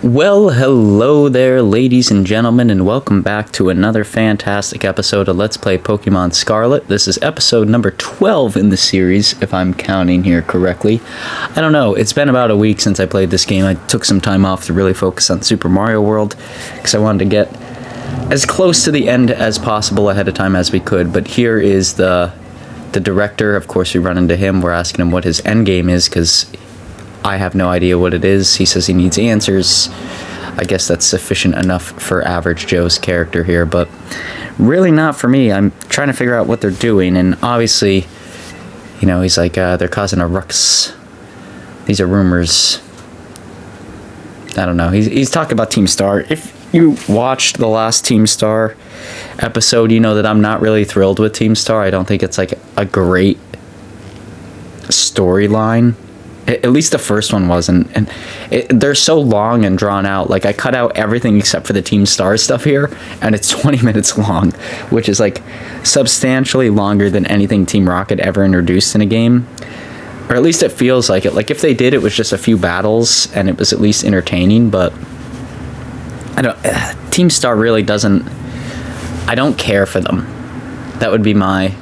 Well, hello there, ladies and gentlemen, and welcome back to another fantastic episode of Let's Play Pokemon Scarlet. This is episode number 12 in the series, if I'm counting here correctly. I don't know, it's been about a week since I played this game. I took some time off to really focus on Super Mario World, because I wanted to get as close to the end as possible ahead of time as we could. But here is the director. Of course, we run into him. We're asking him what his end game is, because I have no idea what it is. He says he needs answers. I guess that's sufficient enough for average Joe's character here, but really not for me. I'm trying to figure out what they're doing, and obviously, you know, he's like, they're causing a ruckus. These are rumors. I don't know. He's talking about Team Star. If you watched the last Team Star episode, you know that I'm not really thrilled with Team Star. I don't think it's like a great storyline. At least the first one wasn't, and they're so long and drawn out. Like, I cut out everything except for the Team Star stuff here, and it's 20 minutes long, which is like substantially longer than anything Team Rocket ever introduced in a game, or at least it feels like it. Like, if they did, it was just a few battles and it was at least entertaining. But I don't. Team Star really doesn't. I don't care for them. That would be my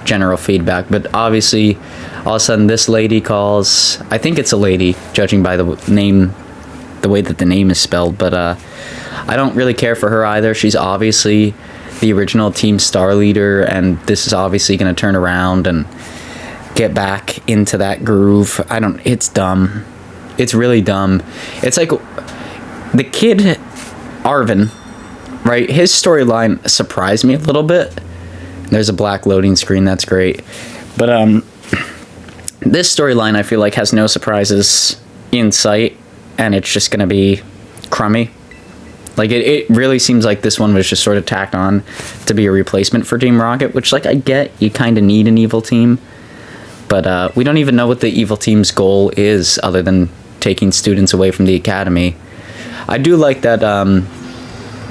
general feedback. But obviously, all of a sudden, this lady calls. I think it's a lady, judging by the name, the way that the name is spelled. But I don't really care for her either. She's obviously the original Team Star leader, and this is obviously going to turn around and get back into that groove. It's dumb. It's really dumb. It's like the kid, Arvin, right? His storyline surprised me a little bit. There's a black loading screen. That's great. But this storyline, I feel like, has no surprises in sight, and it's just going to be crummy. Like, it really seems like this one was just sort of tacked on to be a replacement for Team Rocket, which, like, I get you kind of need an evil team, but we don't even know what the evil team's goal is other than taking students away from the academy. I do like that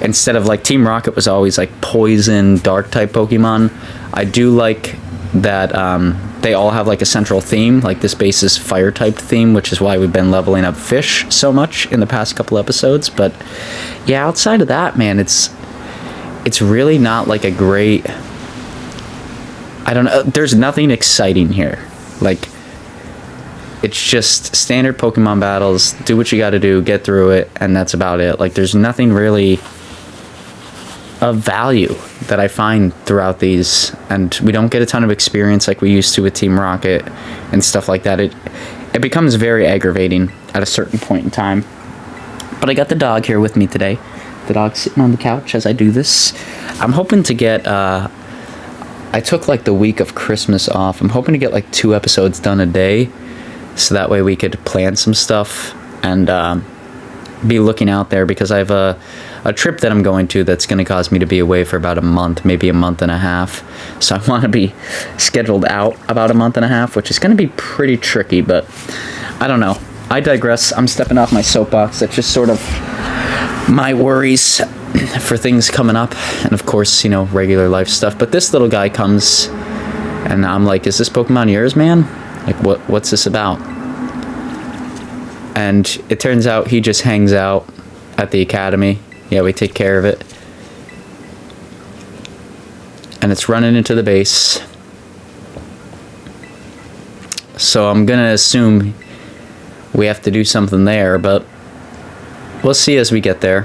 instead of, like, Team Rocket was always, like, poison, dark-type Pokemon, I do like that they all have like a central theme. Like, this base is fire type theme, which is why we've been leveling up fish so much in the past couple episodes. But yeah, outside of that, man, it's really not like a great, I don't know, there's nothing exciting here. Like, it's just standard Pokemon battles, do what you gotta do, get through it, and that's about it. Like, there's nothing really of value that I find throughout these, and we don't get a ton of experience like we used to with Team Rocket and stuff like that. It becomes very aggravating at a certain point in time. But I got the dog here with me today. The dog's sitting on the couch as I do this. I'm hoping to get I took like the week of Christmas off. I'm hoping to get like 2 episodes done a day, so that way we could plan some stuff and be looking out there, because I have a trip that I'm going to that's going to cause me to be away for about a month, maybe a month and a half. So I want to be scheduled out about a month and a half, which is going to be pretty tricky, but I don't know. I digress. I'm stepping off my soapbox. That's just sort of my worries for things coming up, and of course, you know, regular life stuff. But this little guy comes, and I'm like, is this Pokemon yours, man? Like, what's this about? And it turns out he just hangs out at the academy. Yeah, we take care of it. And it's running into the base. So I'm going to assume we have to do something there, but we'll see as we get there.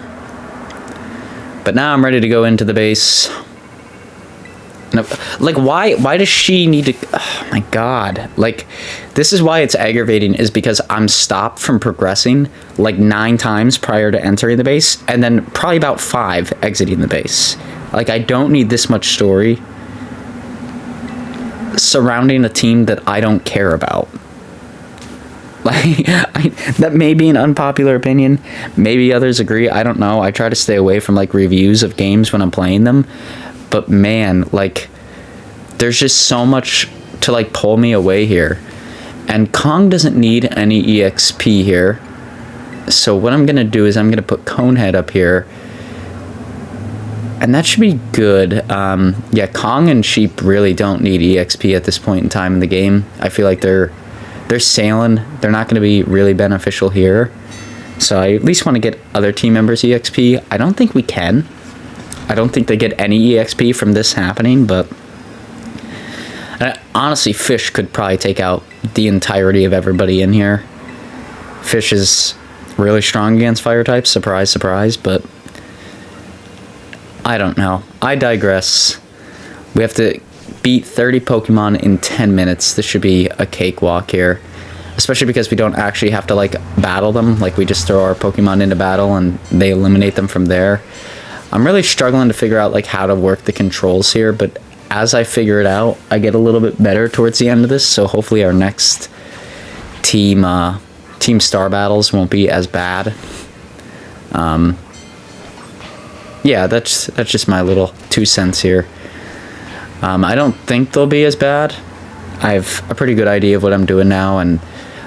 But now I'm ready to go into the base. Like, why does she need to, oh my god, like, this is why it's aggravating, is because I'm stopped from progressing like 9 times prior to entering the base, and then probably about 5 exiting the base. Like, I don't need this much story surrounding a team that I don't care about. Like, that may be an unpopular opinion, maybe others agree, I don't know. I try to stay away from like reviews of games when I'm playing them. But man, like, there's just so much to like pull me away here, and Kong doesn't need any EXP here. So what I'm gonna do is I'm gonna put Conehead up here, and that should be good. Yeah, Kong and Sheep really don't need EXP at this point in time in the game. I feel like they're sailing. They're not going to be really beneficial here. So I at least want to get other team members EXP. I don't think we can. I don't think they get any EXP from this happening, but honestly, Fish could probably take out the entirety of everybody in here. Fish is really strong against fire types, surprise, surprise, but I don't know. I digress. We have to beat 30 Pokemon in 10 minutes. This should be a cakewalk here, especially because we don't actually have to like battle them. Like, we just throw our Pokemon into battle and they eliminate them from there. I'm really struggling to figure out like how to work the controls here, but as I figure it out, I get a little bit better towards the end of this, so hopefully our next team star battles won't be as bad. Yeah, that's just my little 2 cents here. I don't think they'll be as bad. I have a pretty good idea of what I'm doing now, and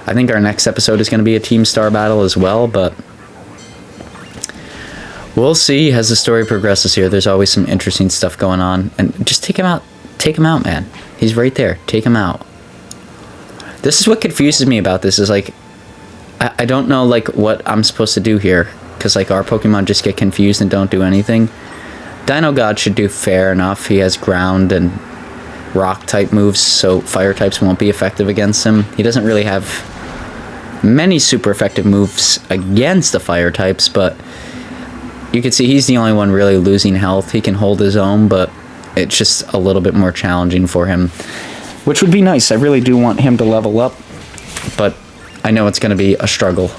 I think our next episode is going to be a team star battle as well, but we'll see as the story progresses here. There's always some interesting stuff going on, and just take him out. Take him out, man. He's right there. Take him out. This is what confuses me about this, is like, I don't know like what I'm supposed to do here, because like our Pokemon just get confused and don't do anything. Dino God should do fair enough. He has ground and rock type moves, so fire types won't be effective against him. He doesn't really have many super effective moves against the fire types, but you can see he's the only one really losing health. He can hold his own, but it's just a little bit more challenging for him, which would be nice. I really do want him to level up, but I know it's going to be a struggle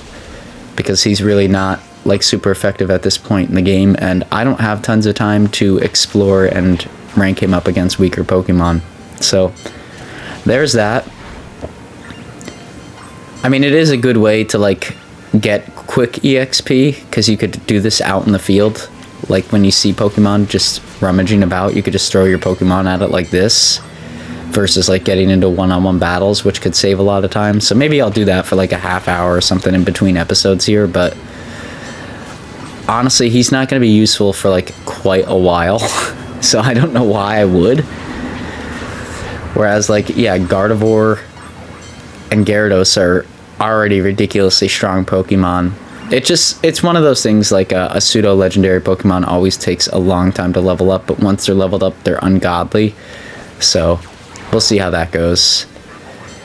because he's really not like super effective at this point in the game, and I don't have tons of time to explore and rank him up against weaker Pokemon. So there's that. I mean, it is a good way to like get quick EXP, because you could do this out in the field. Like when you see Pokemon just rummaging about, you could just throw your Pokemon at it like this, versus like getting into one-on-one battles, which could save a lot of time. So maybe I'll do that for like a half hour or something in between episodes here, but honestly, he's not going to be useful for like quite a while. So I don't know why I would. Whereas like, yeah, Gardevoir and Gyarados are already ridiculously strong Pokemon. It's one of those things, like a pseudo legendary Pokemon always takes a long time to level up, but once they're leveled up, they're ungodly. So we'll see how that goes.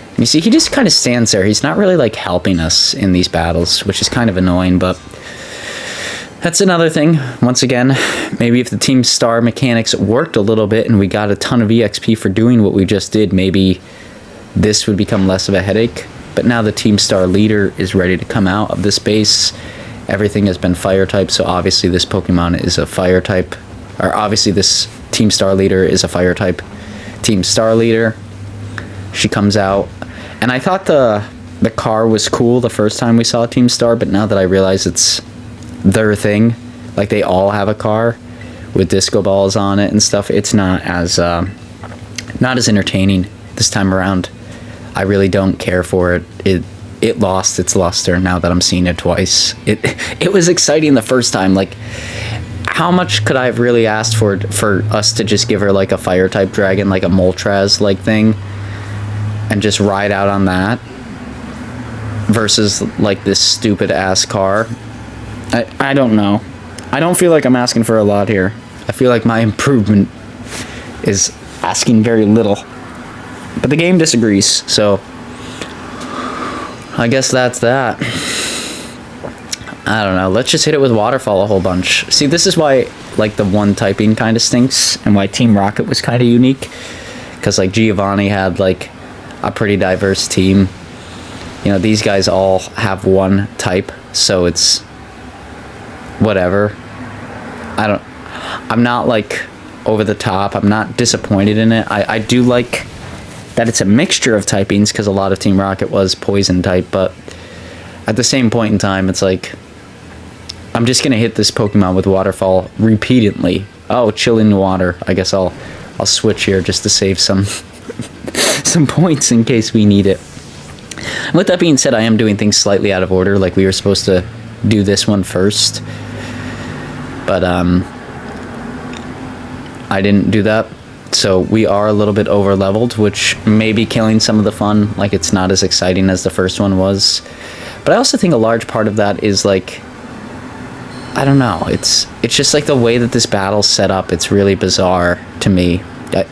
And you see, he just kind of stands there. He's not really like helping us in these battles, which is kind of annoying, but that's another thing. Once again, maybe if the team star mechanics worked a little bit and we got a ton of EXP for doing what we just did, maybe this would become less of a headache. But now the team star leader is ready to come out of this base. Everything has been fire type, so obviously this Pokemon is a fire type, or obviously this team star leader is a fire type team star leader. She comes out, and I thought the car was cool the first time we saw Team Star, but now that I realize it's their thing, like they all have a car with disco balls on it and stuff, it's not as entertaining this time around. I really don't care for it. It lost its luster now that I'm seeing it twice. It was exciting the first time. Like, how much could I have really asked for us to just give her like a fire type dragon, like a Moltres like thing, and just ride out on that versus like this stupid ass car? I don't know. I don't feel like I'm asking for a lot here. I feel like my improvement is asking very little. But the game disagrees, so I guess that's that. I don't know. Let's just hit it with Waterfall a whole bunch. See, this is why like the one typing kind of stinks, and why Team Rocket was kind of unique, because like Giovanni had like a pretty diverse team. You know, these guys all have one type, so it's whatever. I'm not like over the top. I'm not disappointed in it. I do like that it's a mixture of typings, because a lot of Team Rocket was poison type, but at the same point in time, it's like, I'm just gonna hit this Pokemon with Waterfall repeatedly. Oh, chilling water. I guess I'll switch here just to save some some points in case we need it. With that being said, I am doing things slightly out of order, like we were supposed to do this one first, but I didn't do that. So we are a little bit over leveled, which may be killing some of the fun. Like, it's not as exciting as the first one was. But I also think a large part of that is like, I don't know, it's just like the way that this battle's set up. It's really bizarre to me.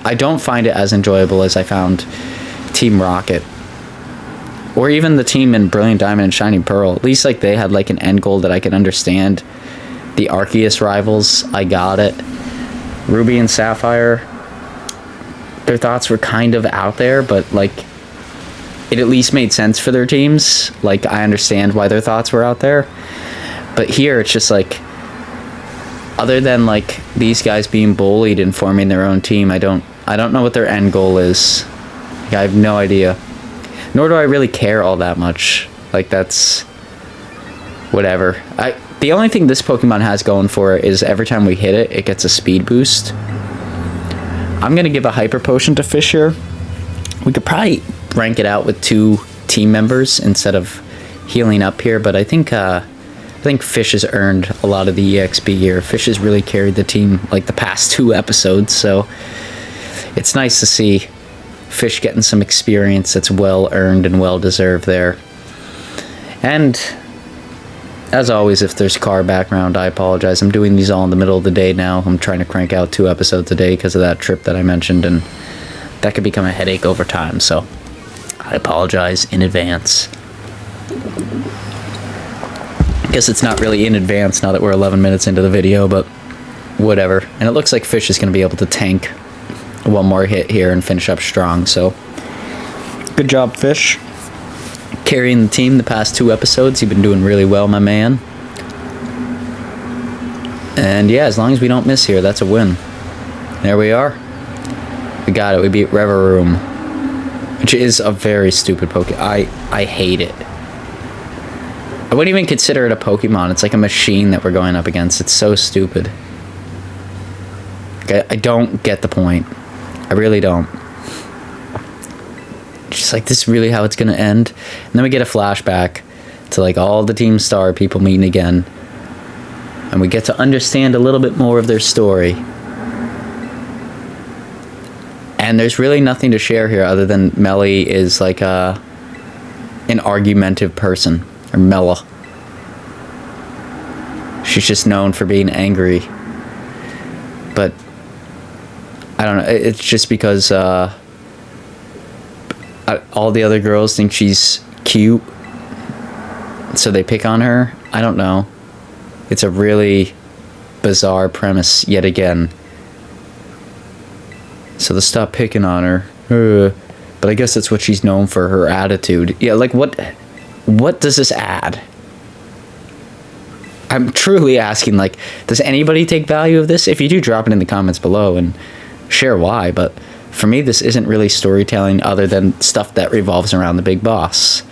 I don't find it as enjoyable as I found Team Rocket, or even the team in Brilliant Diamond and Shining Pearl. At least like they had like an end goal that I could understand. The Arceus rivals, I got it. Ruby and Sapphire, their thoughts were kind of out there, but like it at least made sense for their teams. Like I understand why their thoughts were out there. But here it's just like, other than like these guys being bullied and forming their own team, I don't know what their end goal is. Like, I have no idea. Nor do I really care all that much. Like that's whatever. The only thing this Pokemon has going for it is every time we hit it, it gets a speed boost. I'm going to give a Hyper Potion to Fish here. We could probably rank it out with 2 team members instead of healing up here, but I think Fish has earned a lot of the EXP here. Fish has really carried the team like the past 2 episodes, so it's nice to see Fish getting some experience that's well earned and well deserved there. And as always, if there's car background, I apologize. I'm doing these all in the middle of the day now. I'm trying to crank out 2 episodes a day because of that trip that I mentioned, and that could become a headache over time, so I apologize in advance. I guess it's not really in advance now that we're 11 minutes into the video, but whatever. And it looks like Fish is going to be able to tank 1 more hit here and finish up strong, so good job, Fish. Carrying the team the past 2 episodes. You've been doing really well, my man. And yeah, as long as we don't miss here, that's a win. There we are. We got it. We beat Reverum, which is a very stupid Pokemon. I hate it. I wouldn't even consider it a Pokemon. It's like a machine that we're going up against. It's so stupid. I don't get the point. I really don't. Just like, this is really how it's gonna end? And then we get a flashback to like all the Team Star people meeting again, and we get to understand a little bit more of their story. And there's really nothing to share here other than Melly is like an argumentative person, or Mela. She's just known for being angry. But I don't know, it's just because all the other girls think she's cute, so they pick on her. I don't know. It's a really bizarre premise yet again. So they stop picking on her. But I guess that's what she's known for, her attitude. Yeah, like what does this add? I'm truly asking, like, does anybody take value of this? If you do, drop it in the comments below and share why. But for me, this isn't really storytelling other than stuff that revolves around the big boss.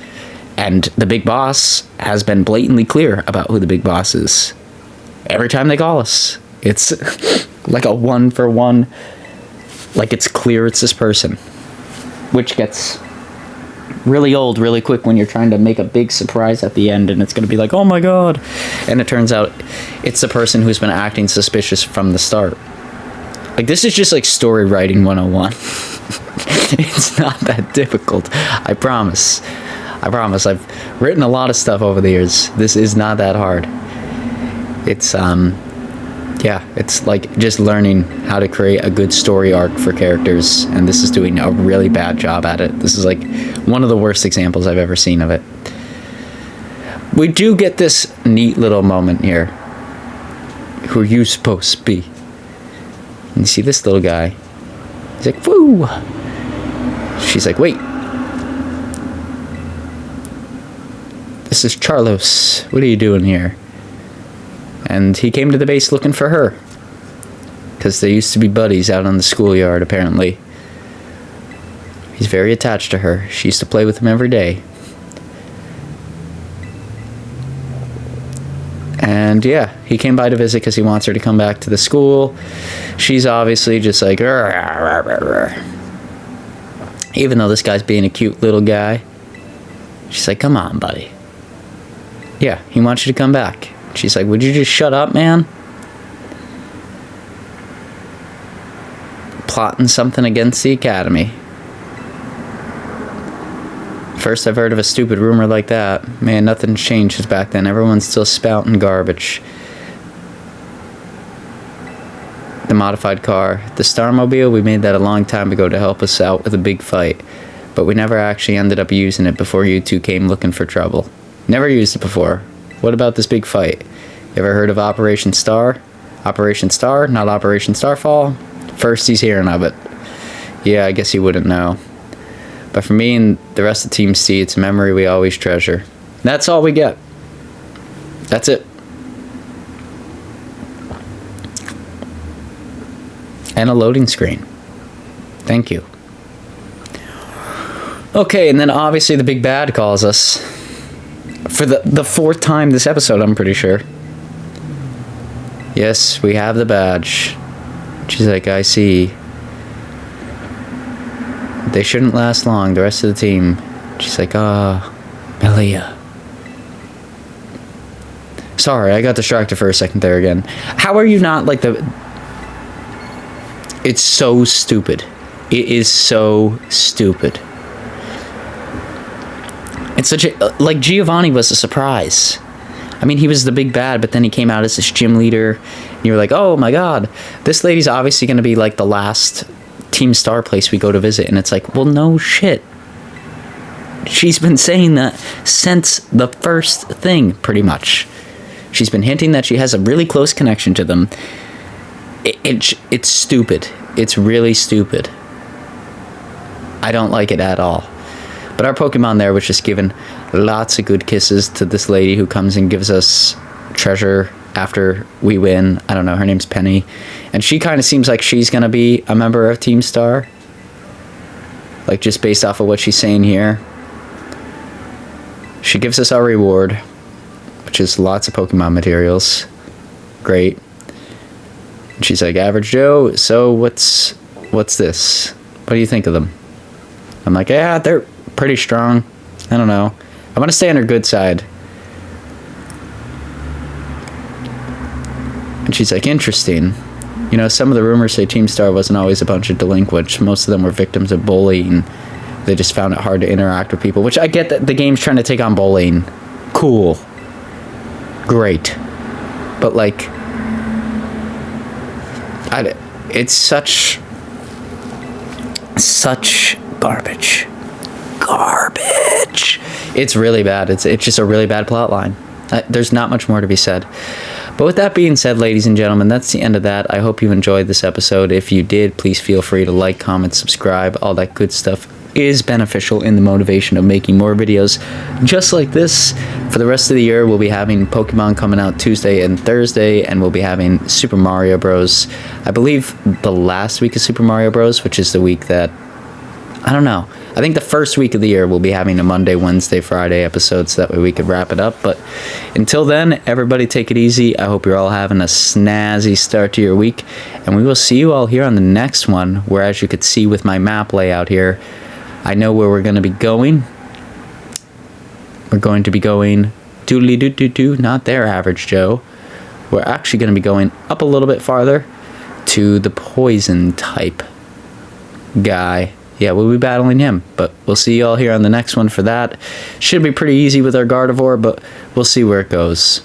And the big boss has been blatantly clear about who the big boss is. Every time they call us, it's like a 1-for-1. Like, it's clear it's this person. Which gets really old really quick when you're trying to make a big surprise at the end, and it's going to be like, oh my god. And it turns out it's the person who's been acting suspicious from the start. Like, this is just like story writing 101. It's not that difficult. I promise. I've written a lot of stuff over the years. This is not that hard. It's yeah, it's like just learning how to create a good story arc for characters, and this is doing a really bad job at it. This is like one of the worst examples I've ever seen of it. We do get this neat little moment here. Who are you supposed to be? And you see this little guy. He's like, woo! She's like, wait. This is Charlos. What are you doing here? And he came to the base looking for her. Because they used to be buddies out on the schoolyard, apparently. He's very attached to her. She used to play with him every day. And yeah, he came by to visit because he wants her to come back to the school. She's obviously just like, "Rrr, rrr, rrr, rrr." Even though this guy's being a cute little guy, she's like, come on, buddy. Yeah, he wants you to come back. She's like, would you just shut up, man? Plotting something against the academy. First I've heard of a stupid rumor like that. Man, nothing changed back then. Everyone's still spouting garbage. The modified car. The Starmobile, we made that a long time ago to help us out with a big fight. But we never actually ended up using it before you two came looking for trouble. Never used it before. What about this big fight? You ever heard of Operation Star? Operation Star, not Operation Starfall? First he's hearing of it. Yeah, I guess he wouldn't know. But for me and the rest of Team C, it's a memory we always treasure. That's all we get. That's it. And a loading screen. Thank you. Okay, and then obviously the big bad calls us. For the fourth time this episode, I'm pretty sure. Yes, we have the badge. She's like, I see. They shouldn't last long, the rest of the team. She's like, Melia. Sorry, I got distracted for a second there again. How are you not like the... It's so stupid. It is so stupid. It's such a... Like, Giovanni was a surprise. I mean, he was the big bad, but then he came out as this gym leader. And you were like, oh my god. This lady's obviously going to be like the last Team Star place we go to visit. And it's like, well, no shit. She's been saying that since the first thing, pretty much. She's been hinting that she has a really close connection to them. It's stupid. It's really stupid. I don't like it at all. But our Pokemon there was just giving lots of good kisses to this lady who comes and gives us treasure after we win. I don't know, her name's Penny. And she kind of seems like she's going to be a member of Team Star. Like, just based off of what she's saying here. She gives us our reward, which is lots of Pokemon materials. Great. And she's like, Average Joe, so what's this? What do you think of them? I'm like, yeah, they're pretty strong. I don't know. I want to stay on her good side. And she's like, interesting. You know, some of the rumors say Team Star wasn't always a bunch of delinquents. Most of them were victims of bullying. They just found it hard to interact with people, which I get that the game's trying to take on bullying. Cool. Great. But, like, it's such garbage. Garbage. It's really bad. It's just a really bad plot line. There's not much more to be said. But with that being said, ladies and gentlemen, that's the end of that. I hope you enjoyed this episode. If you did, please feel free to like, comment, subscribe. All that good stuff is beneficial in the motivation of making more videos just like this. For the rest of the year, we'll be having Pokemon coming out Tuesday and Thursday, and we'll be having Super Mario Bros. I believe the last week of Super Mario Bros., which is the week that... I don't know. I think the first week of the year we'll be having a Monday, Wednesday, Friday episode, so that way we could wrap it up. But until then, everybody take it easy. I hope you're all having a snazzy start to your week, and we will see you all here on the next one, where, as you could see with my map layout here, I know where we're going to be going. We're going to be going doodly-doo-doo-doo, not there, Average Joe. We're actually going to be going up a little bit farther to the poison type guy. Yeah, we'll be battling him, but we'll see you all here on the next one for that. Should be pretty easy with our Gardevoir, but we'll see where it goes.